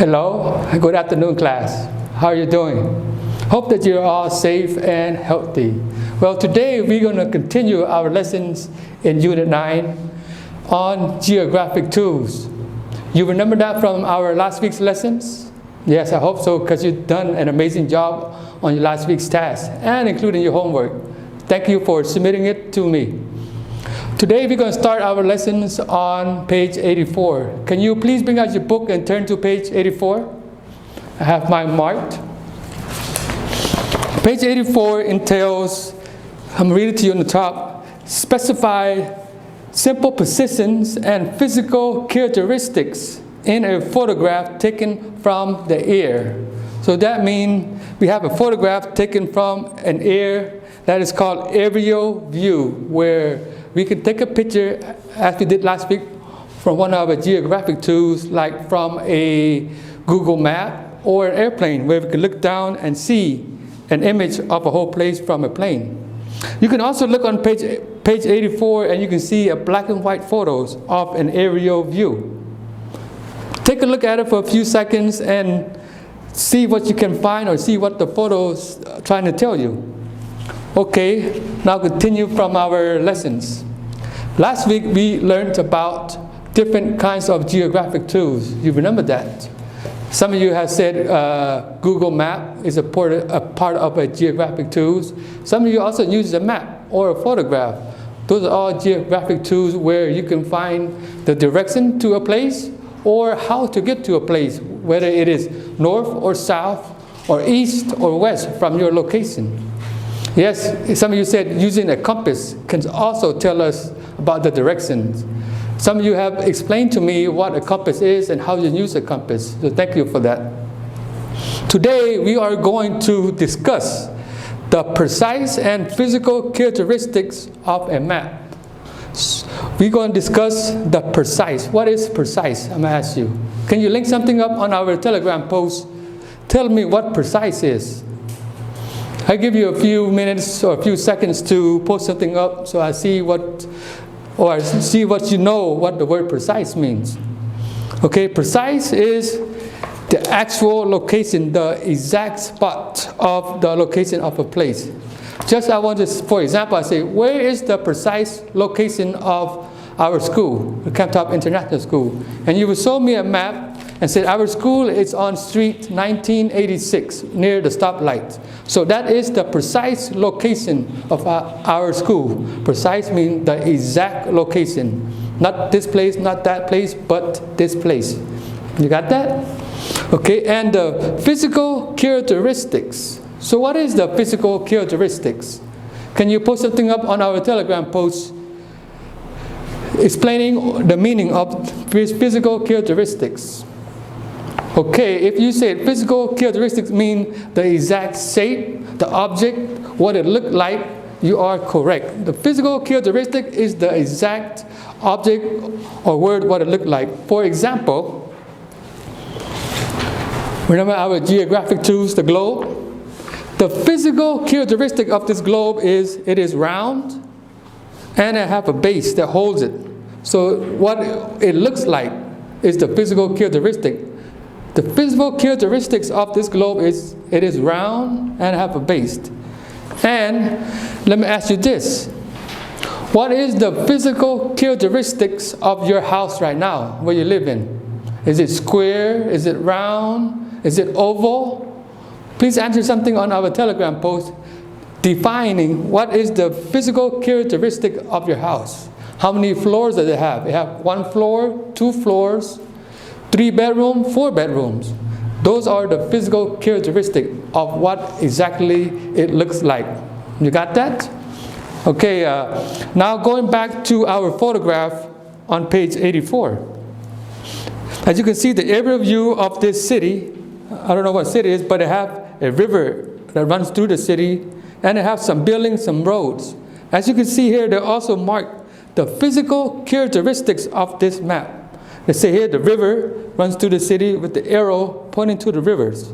Hello, good afternoon class. How are you doing? Hope that you're all safe and healthy. Well, today we're going to continue our lessons in Unit 9 on geographic tools. You remember that from our last week's lessons? Yes, I hope so, because you've done an amazing job on your last week's task and including your homework. Thank you for submitting it to me. Today we're going to start our lessons on page 84. Can you please bring out your book and turn to page 84? I have mine marked. Page 84 entails, I'm reading to you on the top, specify simple positions and physical characteristics in a photograph taken from the air. So that means we have a photograph taken from an air that is called aerial view, where we can take a picture, as we did last week, from one of our geographic tools, like from a Google map or an airplane, where we can look down and see an image of a whole place from a plane. You can also look on page 84 and you can see a black and white photos of an aerial view. Take a look at it for a few seconds and see what you can find or see what the photos are trying to tell you. Okay, now continue from our lessons. Last week we learned about different kinds of geographic tools. You remember that? Some of you have said Google Map is a part of a geographic tools. Some of you also use a map or a photograph. Those are all geographic tools where you can find the direction to a place or how to get to a place, whether it is north or south or east or west from your location. Yes, some of you said using a compass can also tell us about the directions. Some of you have explained to me what a compass is and how you use a compass, so thank you for that. Today we are going to discuss the precise and physical characteristics of a map. We're going to discuss the precise. What is precise? I'm going to ask you. Can you link something up on our Telegram post? Tell me what precise is. I give you a few minutes or a few seconds to post something up so I see what you know what the word precise means. Okay, precise is the actual location, the exact spot of the location of a place. Just I want to, for example, I say, where is the precise location of our school, the Camtop International School? And you will show me a map and say, our school is on street 1986, near the stoplight. So that is the precise location of our school. Precise means the exact location. Not this place, not that place, but this place. You got that? Okay, and the physical characteristics. So what is the physical characteristics? Can you post something up on our Telegram post explaining the meaning of physical characteristics? Okay, if you say physical characteristics mean the exact shape, the object, what it looked like, you are correct. The physical characteristic is the exact object or word what it looked like. For example, remember our geographic tools, the globe? The physical characteristic of this globe is it is round and it has a base that holds it. So what it looks like is the physical characteristic. The physical characteristics of this globe is it is round and have a base. And let me ask you this. What is the physical characteristics of your house right now, where you live in? Is it square? Is it round? Is it oval? Please answer something on our Telegram post defining what is the physical characteristic of your house. How many floors does it have? It have 1 floor, 2 floors, 3 bedrooms, 4 bedrooms. Those are the physical characteristics of what exactly it looks like. You got that? Okay, now going back to our photograph on page 84. As you can see, the aerial view of this city, I don't know what city it is, but it have a river that runs through the city, and it have some buildings, some roads. As you can see here, they also mark the physical characteristics of this map. They say here the river runs through the city with the arrow pointing to the rivers.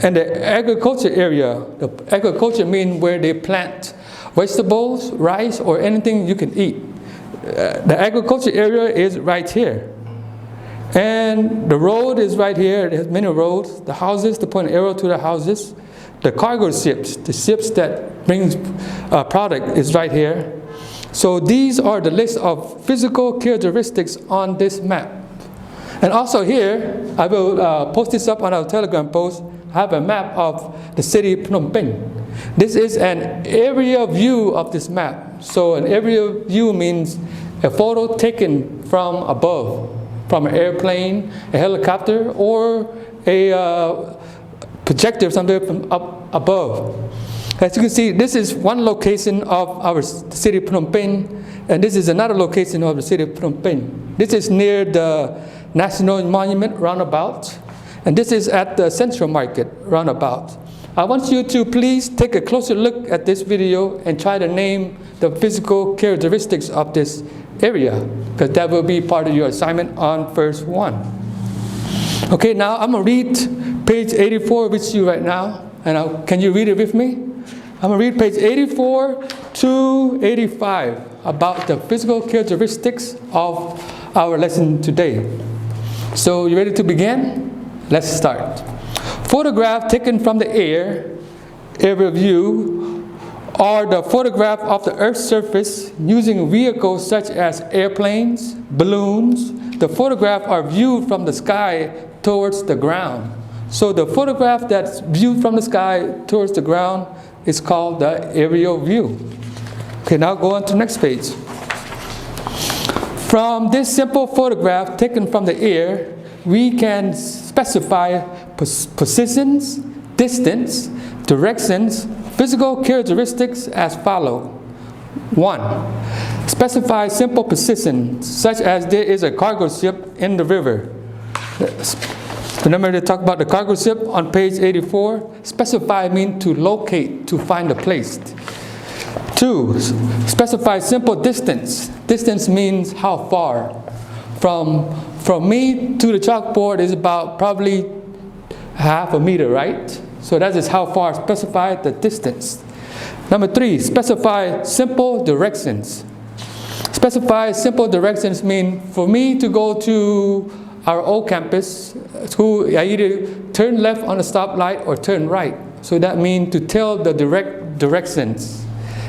And the agriculture area, the agriculture means where they plant vegetables, rice, or anything you can eat. The agriculture area is right here. And the road is right here. It has many roads. The houses, to point an arrow to the houses. The cargo ships, the ships that brings product is right here. So these are the list of physical characteristics on this map. And also here, I will post this up on our Telegram post. I have a map of the city of Phnom Penh. This is an area view of this map. So an area view means a photo taken from above, from an airplane, a helicopter, or a projector, something from up above. As you can see, this is one location of our city of Phnom Penh, and this is another location of the city of Phnom Penh. This is near the National Monument roundabout, and this is at the Central Market roundabout. I want you to please take a closer look at this video and try to name the physical characteristics of this area, because that will be part of your assignment on first one. Okay, now I'm going to read page 84 with you right now, and can you read it with me? I'm going to read page 84 to 85 about the physical characteristics of our lesson today. So you ready to begin? Let's start. Photograph taken from the air view, are the photograph of the Earth's surface using vehicles such as airplanes, balloons. The photograph are viewed from the sky towards the ground. So the photograph that's viewed from the sky towards the ground is called the aerial view. Okay, now go on to the next page. From this simple photograph taken from the air, we can specify positions, distance, directions, physical characteristics as follows. 1. Specify simple positions, such as there is a cargo ship in the river. Remember to talk about the cargo ship on page 84? Specify means to locate, to find a place. 2. Specify simple distance. Distance means how far. From me to the chalkboard is about probably half a meter, right? So that is how far. Specify the distance. Number 3, specify simple directions. Specify simple directions mean for me to go to our old campus school, I either turn left on a stoplight or turn right. So that means to tell the direct directions.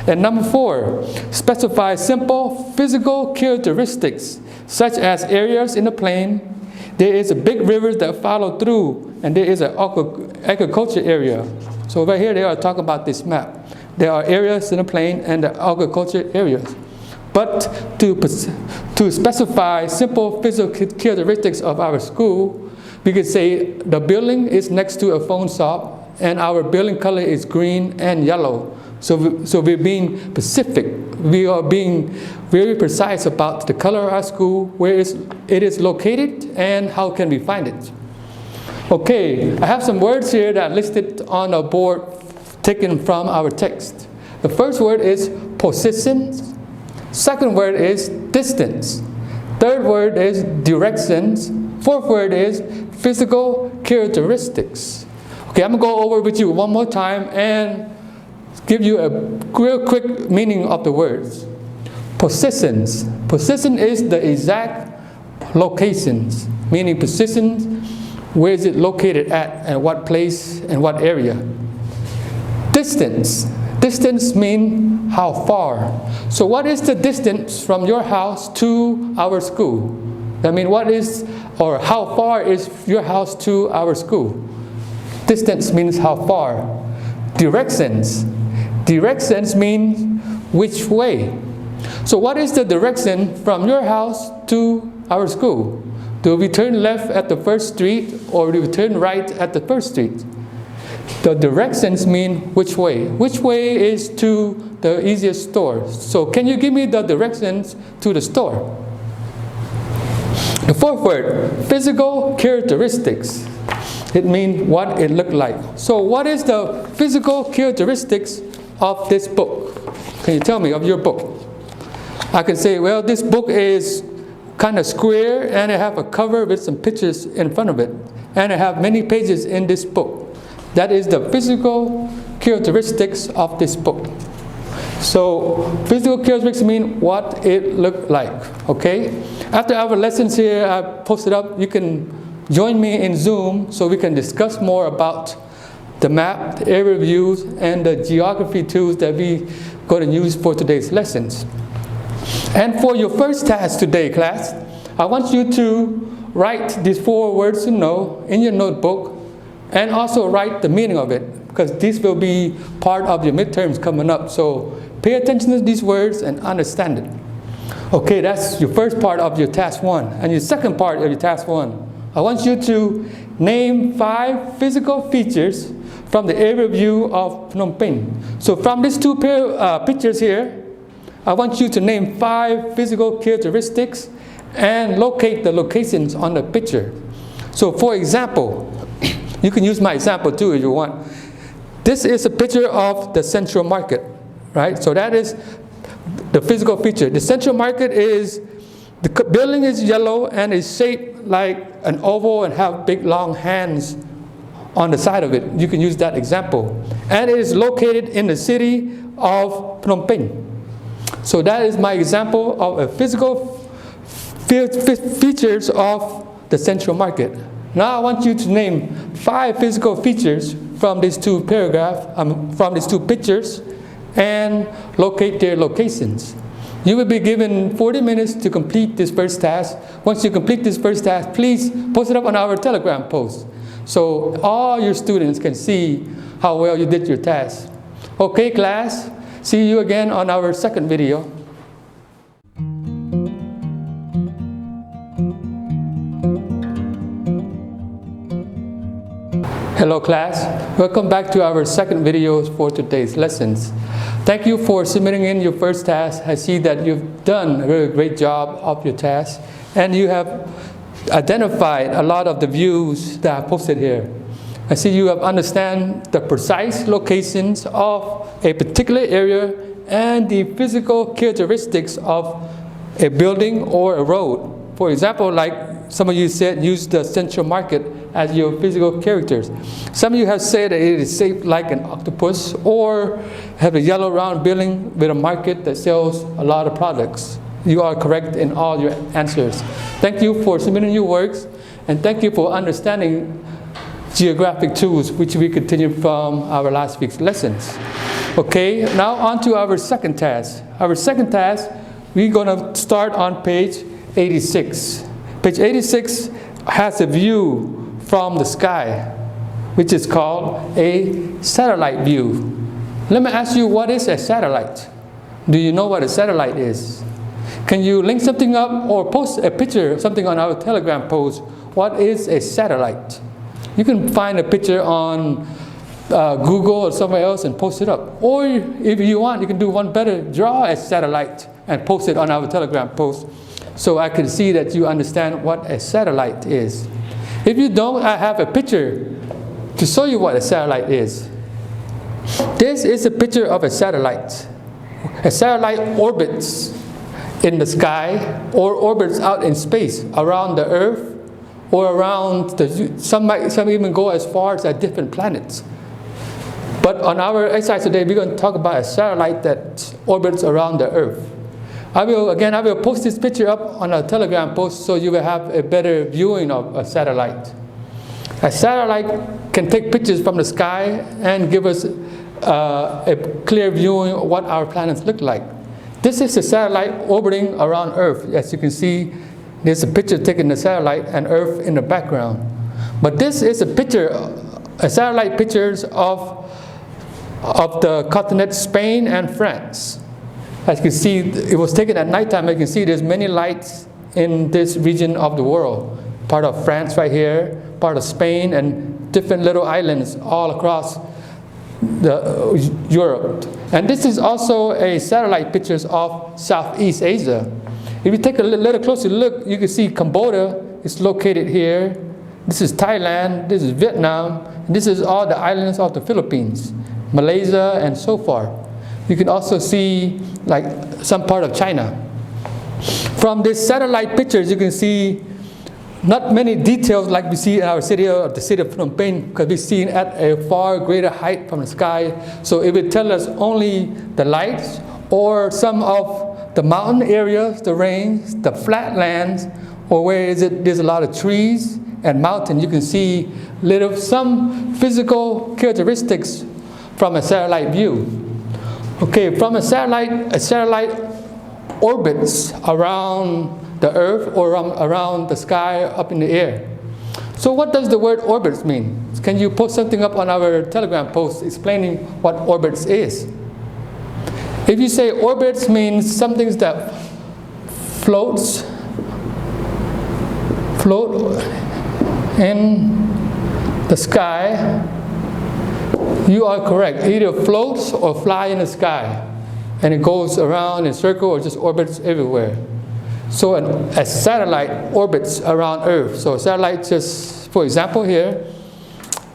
And number 4, specify simple physical characteristics, such as areas in the plain. There is a big river that follow through, and there is an agriculture area. So right here they are talking about this map. There are areas in the plain and the agriculture areas. But to specify simple physical characteristics of our school, we could say the building is next to a phone shop, and our building color is green and yellow. So we're being specific. We are being very precise about the color of our school, where it is located, and how can we find it. Okay, I have some words here that are listed on a board taken from our text. The first word is positions. Second word is distance. Third word is directions. Fourth word is physical characteristics. Okay, I'm going to go over with you one more time and give you a real quick meaning of the words. Positions. Position is the exact locations, meaning positions, where is it located at, and what place and what area. Distance. Distance means how far. So what is the distance from your house to our school? I mean, how far is your house to our school? Distance means how far. Directions. Directions mean which way. So what is the direction from your house to our school? Do we turn left at the first street, or do we turn right at the first street? The directions mean which way. Which way is to the easiest store? So can you give me the directions to the store? The fourth word, physical characteristics. It means what it looked like. So what is the physical characteristics of this book? Can you tell me of your book? I can say, well, this book is kind of square, and it have a cover with some pictures in front of it, and it have many pages in this book. That is the physical characteristics of this book. So physical characteristics mean what it looked like, okay? After our lessons here I posted up, you can join me in Zoom so we can discuss more about the map, the area views, and the geography tools that we going to use for today's lessons. And for your first task today, class, I want you to write these 4 words to know in your notebook and also write the meaning of it, because this will be part of your midterms coming up. So pay attention to these words and understand it. Okay, that's your first part of your task 1. And your second part of your task 1, I want you to name 5 physical features from the area view of Phnom Penh. So from these 2 pictures here, I want you to name 5 physical characteristics and locate the locations on the picture. So for example, you can use my example too if you want. This is a picture of the Central Market, right? So that is the physical feature. The Central Market is, the building is yellow and is shaped like an oval and have big long hands on the side of it. You can use that example. And it is located in the city of Phnom Penh. So that is my example of a physical features of the Central Market. Now I want you to name 5 physical features from these 2 from these 2 pictures and locate their locations. You will be given 40 minutes to complete this first task. Once you complete this first task, please post it up on our Telegram post so all your students can see how well you did your task. Okay, class, see you again on our second video. Hello class, welcome back to our second videos for today's lessons. Thank you for submitting in your first task. I see that you've done a really great job of your task and you have identified a lot of the views that I posted here. I see you have understand the precise locations of a particular area and the physical characteristics of a building or a road. For example, like some of you said, use the Central Market as your physical characters. Some of you have said that it is shaped like an octopus or have a yellow round building with a market that sells a lot of products. You are correct in all your answers. Thank you for submitting your works and thank you for understanding geographic tools, which we continue from our last week's lessons. Okay, now on to our second task. Our second task, we're going to start on page 86. Page 86 has a view from the sky, which is called a satellite view. Let me ask you, what is a satellite? Do you know what a satellite is? Can you link something up or post a picture of something on our Telegram post? What is a satellite? You can find a picture on Google or somewhere else and post it up. Or if you want, you can do one better, draw a satellite and post it on our Telegram post so I can see that you understand what a satellite is. If you don't, I have a picture to show you what a satellite is. This is a picture of a satellite. A satellite orbits in the sky or orbits out in space around the Earth or around some even go as far as different planets. But on our exercise today, we're going to talk about a satellite that orbits around the Earth. I will post this picture up on a Telegram post so you will have a better viewing of a satellite. A satellite can take pictures from the sky and give us a clear viewing of what our planets look like. This is a satellite orbiting around Earth. As you can see, there's a picture taking the satellite and Earth in the background. But this is a picture, a satellite pictures of the continent Spain and France. As you can see, it was taken at nighttime. You can see there's many lights in this region of the world. Part of France right here, part of Spain, and different little islands all across Europe. And this is also a satellite pictures of Southeast Asia. If you take a little closer look, you can see Cambodia is located here. This is Thailand, this is Vietnam, and this is all the islands of the Philippines, Malaysia, and so forth. You can also see like some part of China. From these satellite pictures, you can see not many details like we see in our city of the city of Phnom Penh, because we're seen at a far greater height from the sky. So it will tell us only the lights or some of the mountain areas, the range, the flatlands, or where there's a lot of trees and mountain, you can see some physical characteristics from a satellite view. Okay, from a satellite orbits around the Earth or around the sky up in the air. So what does the word orbits mean? Can you post something up on our Telegram post explaining what orbits is? If you say orbits means something that float in the sky, you are correct. It either floats or fly in the sky, and it goes around in a circle or just orbits everywhere. So a satellite orbits around Earth. So a satellite, just for example here,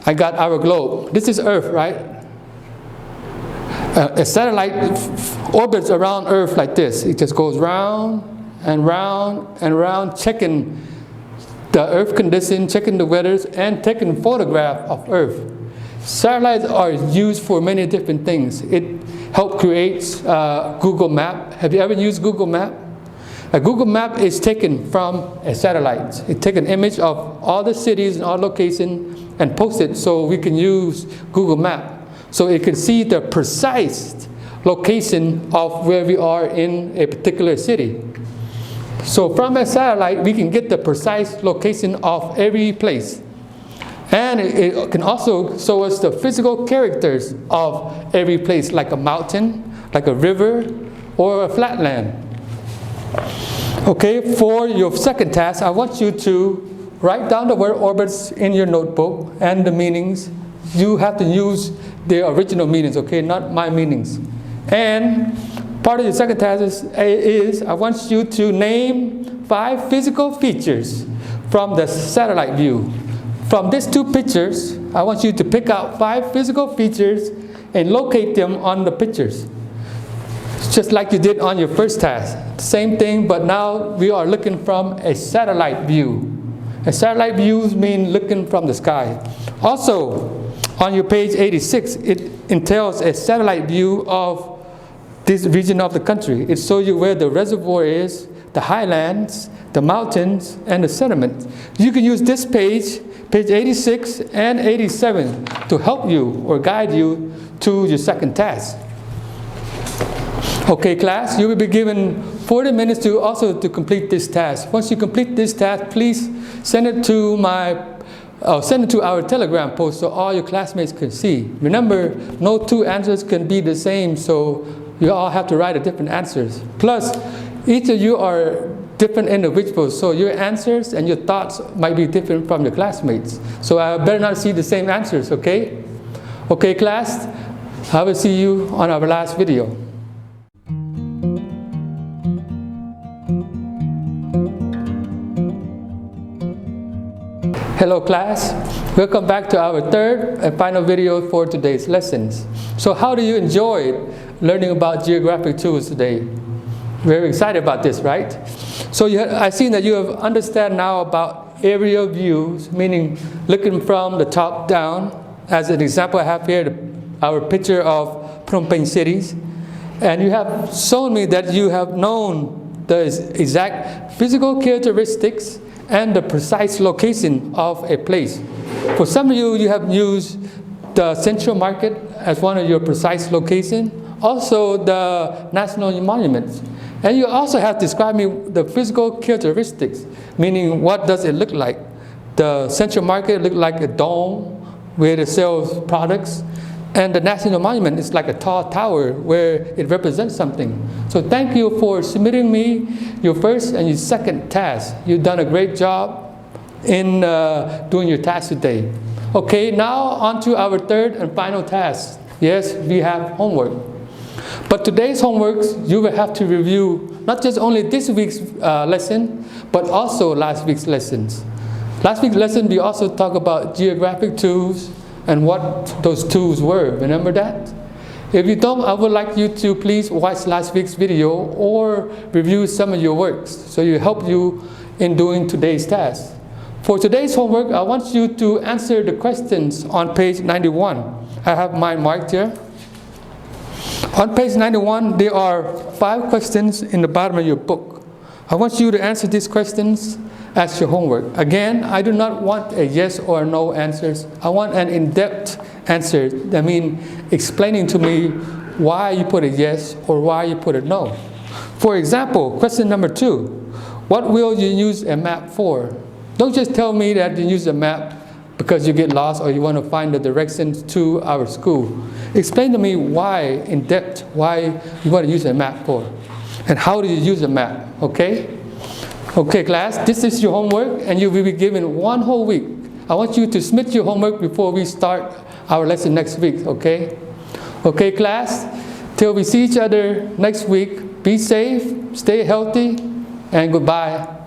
I got our globe. This is Earth, right? A satellite orbits around Earth like this. It just goes round and round and round, checking the Earth condition, checking the weather, and taking photograph of Earth. Satellites are used for many different things. It helps create Google Map. Have you ever used Google Map? A Google Map is taken from a satellite. It takes an image of all the cities and all locations and posts it so we can use Google Map. So it can see the precise location of where we are in a particular city. So from a satellite, we can get the precise location of every place. And it can also show us the physical characters of every place, like a mountain, like a river, or a flatland. Okay, for your second task, I want you to write down the word orbits in your notebook and the meanings. You have to use the original meanings, okay, not my meanings. And part of your second task is I want you to name 5 physical features from the satellite view. From these 2 pictures, I want you to pick out 5 physical features and locate them on the pictures. Just like you did on your first task. Same thing, but now we are looking from a satellite view. A satellite view means looking from the sky. Also, on your page 86, it entails a satellite view of this region of the country. It shows you where the reservoir is, the highlands, the mountains, and the sediment. You can use this page 86 and 87, to help you or guide you to your second task. Okay, class, you will be given 40 minutes to complete this task. Once you complete this task, please send it to our Telegram post so all your classmates can see. Remember, no 2 answers can be the same, so you all have to write different answers. Plus, each of you are different individuals, so your answers and your thoughts might be different from your classmates. So I better not see the same answers, okay? Okay, class, I will see you on our last video. Hello class, welcome back to our third and final video for today's lessons. So how do you enjoy learning about geographic tools today? Very excited about this, right? So I see that you have understand now about aerial views, meaning looking from the top down. As an example, I have here our picture of Phnom Penh cities. And you have shown me that you have known the exact physical characteristics and the precise location of a place. For some of you, you have used the Central Market as one of your precise location. Also the national monuments. And you also have described me the physical characteristics, meaning what does it look like. The Central Market look like a dome where it sells products, and the National Monument is like a tall tower where it represents something. So thank you for submitting me your first and your second task. You've done a great job in doing your task today. Okay, now on to our third and final task. Yes, we have homework. But today's homework, you will have to review not just only this week's lesson, but also last week's lessons. Last week's lesson, we also talked about geographic tools and what those tools were. Remember that? If you don't, I would like you to please watch last week's video or review some of your works so it help you in doing today's task. For today's homework, I want you to answer the questions on page 91. I have mine marked here. On page 91, there are 5 questions in the bottom of your book. I want you to answer these questions as your homework. Again, I do not want a yes or no answers. I want an in-depth answer. That means explaining to me why you put a yes or why you put a no. For example, question number 2. What will you use a map for? Don't just tell me that you use a map because you get lost or you want to find the directions to our school. Explain to me why, in depth, why you want to use a map for. And how do you use a map, okay? Okay, class, this is your homework, and you will be given 1 whole week. I want you to submit your homework before we start our lesson next week, okay? Okay, class, till we see each other next week, be safe, stay healthy, and goodbye.